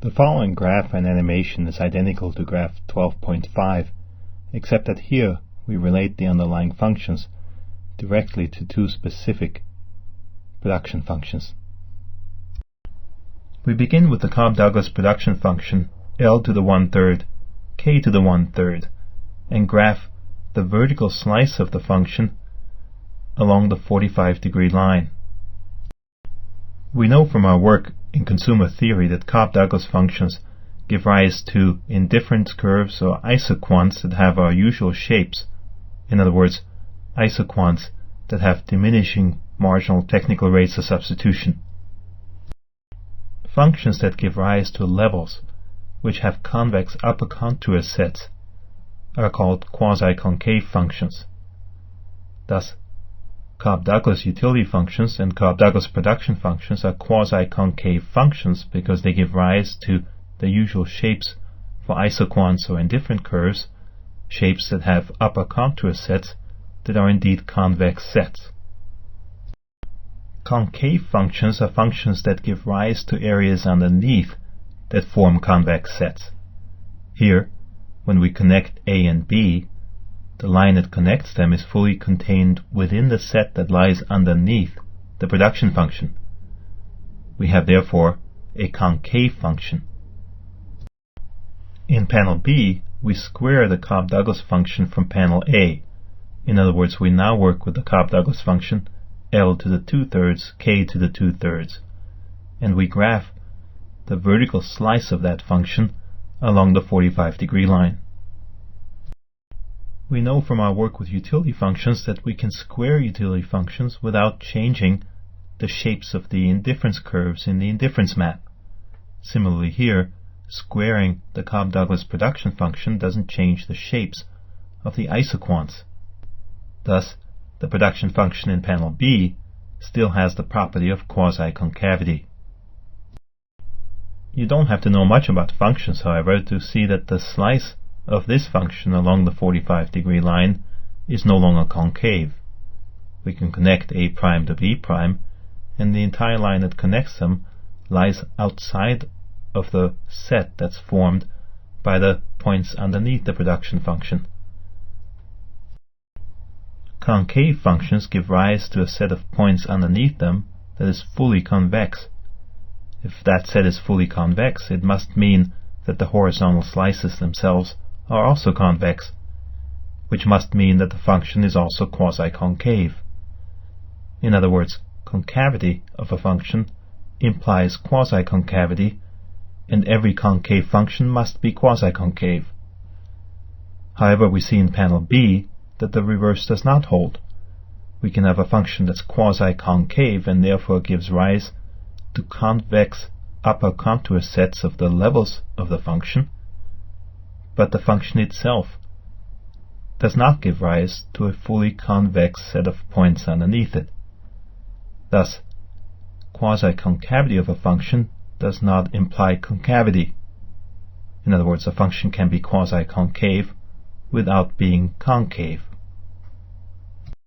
The following graph and animation is identical to graph 12.5, except that here we relate the underlying functions directly to two specific production functions. We begin with the Cobb-Douglas production function L to the 1/3, K to the 1/3, and graph the vertical slice of the function along the 45-degree line. We know from our work in consumer theory that Cobb-Douglas functions give rise to indifference curves or isoquants that have our usual shapes. In other words, isoquants that have diminishing marginal technical rates of substitution. Functions that give rise to levels which have convex upper contour sets are called quasi-concave functions. Thus, Cobb-Douglas utility functions and Cobb-Douglas production functions are quasi-concave functions because they give rise to the usual shapes for isoquants or indifferent curves, shapes that have upper contour sets that are indeed convex sets. Concave functions are functions that give rise to areas underneath that form convex sets. Here, when we connect A and B, the line that connects them is fully contained within the set that lies underneath the production function. We have therefore a concave function. In panel B, we square the Cobb-Douglas function from panel A. In other words, we now work with the Cobb-Douglas function L to the 2/3, K to the 2/3, and we graph the vertical slice of that function along the 45-degree line. We know from our work with utility functions that we can square utility functions without changing the shapes of the indifference curves in the indifference map. Similarly here, squaring the Cobb-Douglas production function doesn't change the shapes of the isoquants. Thus, the production function in panel B still has the property of quasi-concavity. You don't have to know much about functions, however, to see that the slice of this function along the 45-degree line is no longer concave. We can connect A' to B', and the entire line that connects them lies outside of the set that's formed by the points underneath the production function. Concave functions give rise to a set of points underneath them that is fully convex. If that set is fully convex, it must mean that the horizontal slices themselves are also convex, which must mean that the function is also quasi-concave. In other words, concavity of a function implies quasi-concavity, and every concave function must be quasi-concave. However, we see in panel B that the reverse does not hold. We can have a function that's quasi-concave and therefore gives rise to convex upper contour sets of the levels of the function, but the function itself does not give rise to a fully convex set of points underneath it. Thus, quasi-concavity of a function does not imply concavity. In other words, a function can be quasi-concave without being concave.